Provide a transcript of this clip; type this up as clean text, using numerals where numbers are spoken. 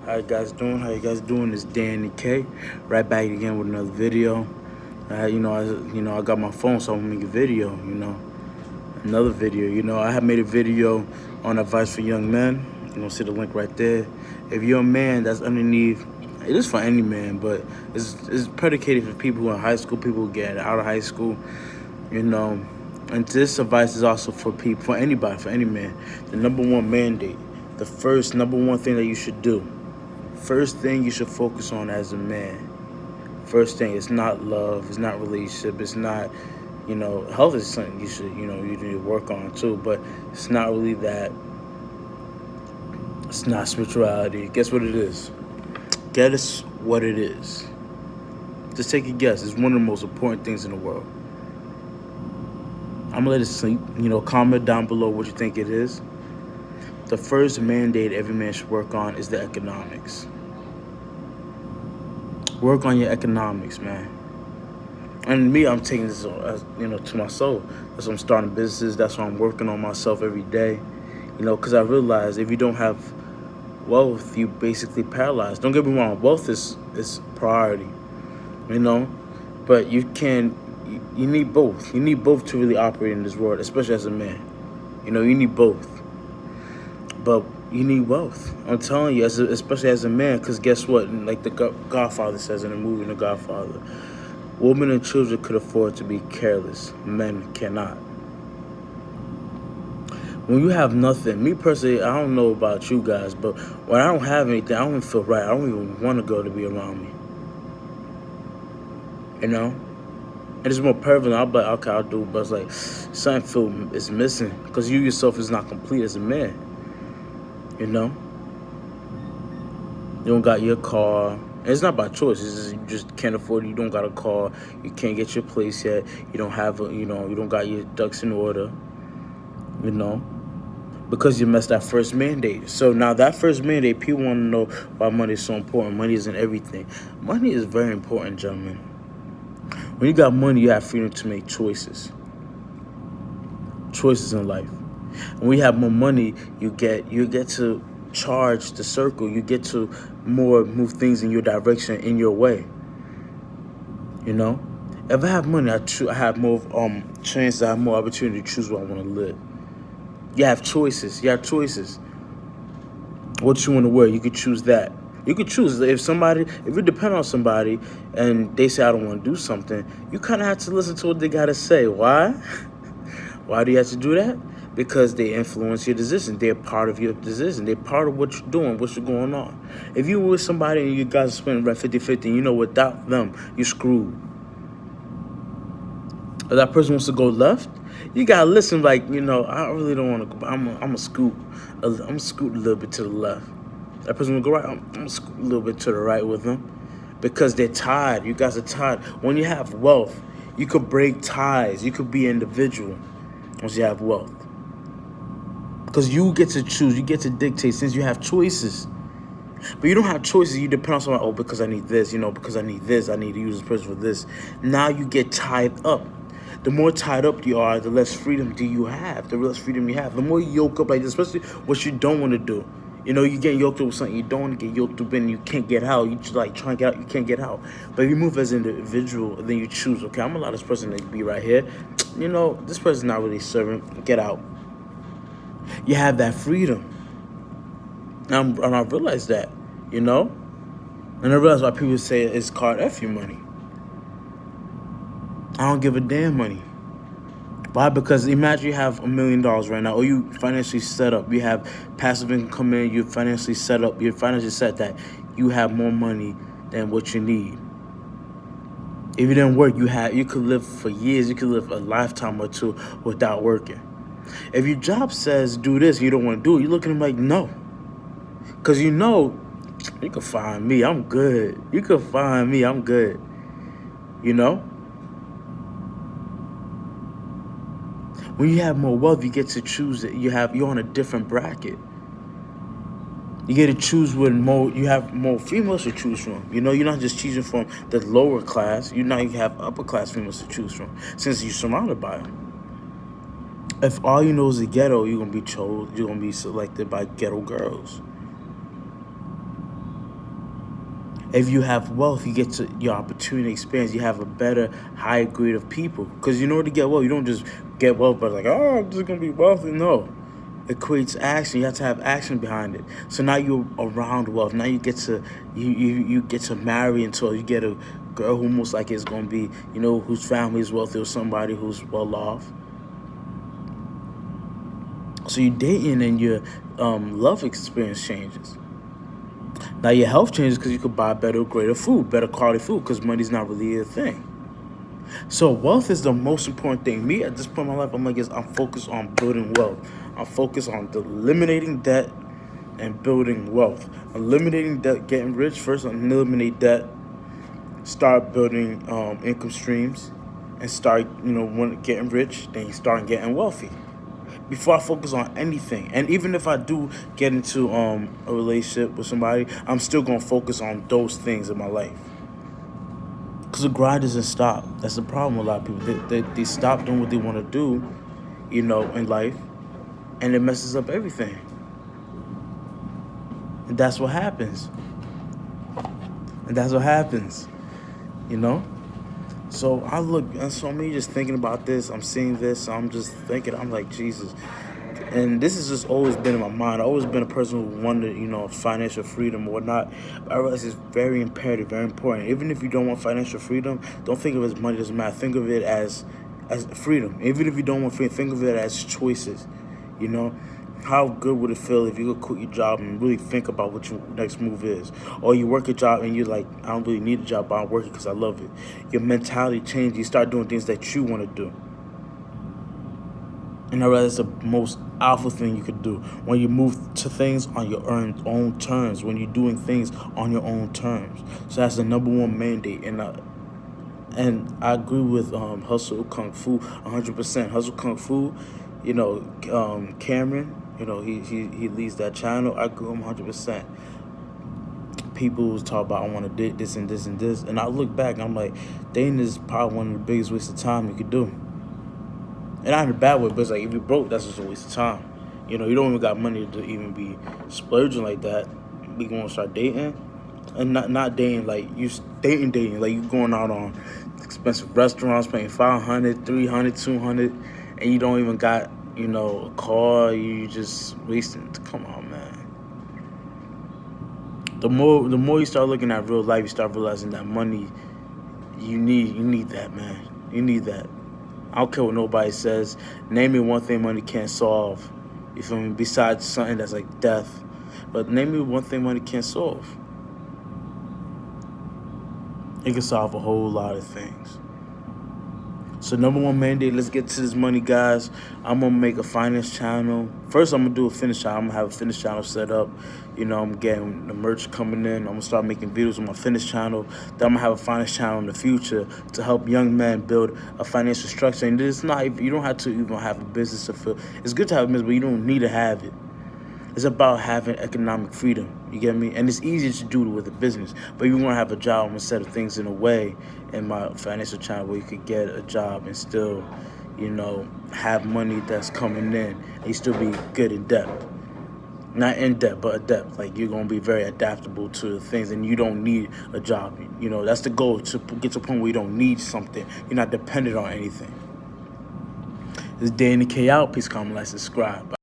How you guys doing? How you guys doing? It's Danny K. Right back again with another video. I got my phone, so I'm gonna make a video. Another video. I have made a video on advice for young men. See the link right there. If you're a man that's underneath, it is for any man, but it's predicated for people who are in high school, people who get out of high school. And this advice is also for people, for anybody, for any man. The number one mandate, the first number one thing that you should do. First thing you should focus on as a man. First thing, it's not love, it's not relationship, it's not, health is something you need to work on too, but it's not really that. It's not spirituality. Guess what it is? Guess what it is. Just take a guess. It's one of the most important things in the world. I'm gonna let it sleep. Comment down below what you think it is. The first mandate every man should work on is the economics. Work on your economics, man. And me, I'm taking this, to my soul. That's why I'm starting businesses. That's why I'm working on myself every day. Because I realize if you don't have wealth, you basically paralyzed. Don't get me wrong, wealth is priority, but you need both. You need both to really operate in this world, especially as a man. You need both. But you need wealth. I'm telling you, especially as a man, because guess what? Like the Godfather says in the movie The Godfather, women and children could afford to be careless. Men cannot. When you have nothing, me personally, I don't know about you guys, but when I don't have anything, I don't even feel right. I don't even want a girl to be around me. And it's more prevalent. I'll be like, okay, I'll do it, but it's like something is missing because you yourself is not complete as a man. You don't got your car. And it's not by choice. It's just, you just can't afford it. You don't got a car. You can't get your place yet. You don't have you don't got your ducks in order. Because you messed that first mandate. So now that first mandate, people want to know why money is so important. Money isn't everything. Money is very important, gentlemen. When you got money, you have freedom to make choices. Choices in life. When you have more money, you get to charge the circle. You get to move things in your direction, in your way. If I have money, I have more chance. I have more opportunity to choose where I want to live. You have choices. What you want to wear, you could choose that. You could choose if you depend on somebody and they say I don't want to do something, you kind of have to listen to what they got to say. Why? Why do you have to do that? Because they influence your decision. They're part of your decision. They're part of what you're doing, what's going on. If you're with somebody and you guys are spending around 50-50, without them, you're screwed. If that person wants to go left, you gotta listen. Like, I really don't want to go. I'm a scoot a little bit to the left. That person will go right. I'm gonna scoot a little bit to the right with them, because they're tied. You guys are tied. When you have wealth, you could break ties. You could be individual once you have wealth, because you get to choose. You get to dictate since you have choices. But you don't have choices. You depend on someone. Oh, because I need this. Because I need this. I need to use this person for this. Now you get tied up. The more tied up you are, the less freedom do you have. The less freedom you have. The more you yoke up like this, especially what you don't want to do. You get yoked up with something you don't want to get yoked up in, and you can't get out. You just like try and get out, you can't get out. But if you move as an individual, then you choose, okay, I'm gonna allow this person to be right here. This person's not really serving. Get out. You have that freedom. And I realized that, And I realize why people say it's called F you money. I don't give a damn money. Why? Because imagine you have $1 million right now, or you financially set up. You have passive income come in. You're financially set up. You're financially set that you have more money than what you need. If you didn't work, you could live for years. You could live a lifetime or two without working. If your job says do this, you don't want to do it. You look at them like no, because you can find me. I'm good. You can find me. I'm good. When you have more wealth, you get to choose it. You're on a different bracket. You get to choose you have more females to choose from. You're not just choosing from the lower class. You have upper class females to choose from, since you're surrounded by them. If all you know is the ghetto, you're gonna be selected by ghetto girls. If you have wealth, you get to your opportunity experience. You have a better, higher grade of people. Because in order to get wealth, you don't just get wealth, but like, oh, I'm just gonna be wealthy. No, it creates action. You have to have action behind it. So now you're around wealth. Now you get to you get to marry until you get a girl who most likely is gonna be, whose family is wealthy or somebody who's well off. So you're dating and your love experience changes. Now your health changes because you could buy better, greater food, better quality food, because money's not really a thing. So wealth is the most important thing. Me at this point in my life, I'm focused on building wealth. I'm focused on eliminating debt and building wealth. Eliminating debt, getting rich first. Eliminate debt. Start building income streams, and start when getting rich. Then you start getting wealthy. Before I focus on anything, and even if I do get into a relationship with somebody, I'm still gonna focus on those things in my life. Because the grind doesn't stop. That's the problem with a lot of people. They stop doing what they want to do, in life, and it messes up everything. And that's what happens. And that's what happens, you know? So so me just thinking about this, I'm seeing this, so I'm just thinking, I'm like, Jesus. And this has just always been in my mind. I've always been a person who wanted, financial freedom or whatnot. But I realize it's very imperative, very important. Even if you don't want financial freedom, don't think of it as money doesn't matter. Think of it as freedom. Even if you don't want freedom, think of it as choices. How good would it feel if you could quit your job and really think about what your next move is? Or you work a job and you're like, I don't really need a job, but I'm working because I love it. Your mentality changes. You start doing things that you want to do. And I realize that's the most alpha thing you could do. When you move to things on your own terms. When you're doing things on your own terms. So that's the number one mandate. And I agree with Hustle Kung Fu 100%. Hustle Kung Fu, Cameron, he leads that channel. I agree with him 100%. People talk about, I want to date this and this and this. And I look back and I'm like, dating is probably one of the biggest wastes of time you could do. And not in a bad way, but it's like, if you're broke, that's just a waste of time. You don't even got money to even be splurging like that. We going to start dating. And not dating, like, you dating. Like, you going out on expensive restaurants, paying $500, $300, $200, and you don't even got, a car. You just wasting. Come on, man. The more you start looking at real life, you start realizing that money, you need that, man. You need that. I don't care what nobody says. Name me one thing money can't solve. You feel me? Besides something that's like death. But name me one thing money can't solve. It can solve a whole lot of things. So number one mandate, let's get to this money, guys. I'm going to make a finance channel. First, I'm going to do a fitness channel. I'm going to have a fitness channel set up. I'm getting the merch coming in. I'm going to start making videos on my fitness channel. Then I'm going to have a finance channel in the future to help young men build a financial structure. And it's not, you don't have to even have a business to feel. It's good to have a business, but you don't need to have it. It's about having economic freedom. You get me? And it's easier to do it with a business. But you want to have a job, I'm going to set up things in a way in my financial channel where you could get a job and still, have money that's coming in and you still be good in debt. Not in debt, but adept. Like, you're going to be very adaptable to things and you don't need a job. That's the goal, to get to a point where you don't need something. You're not dependent on anything. This is Danny K out. Please comment, like, subscribe.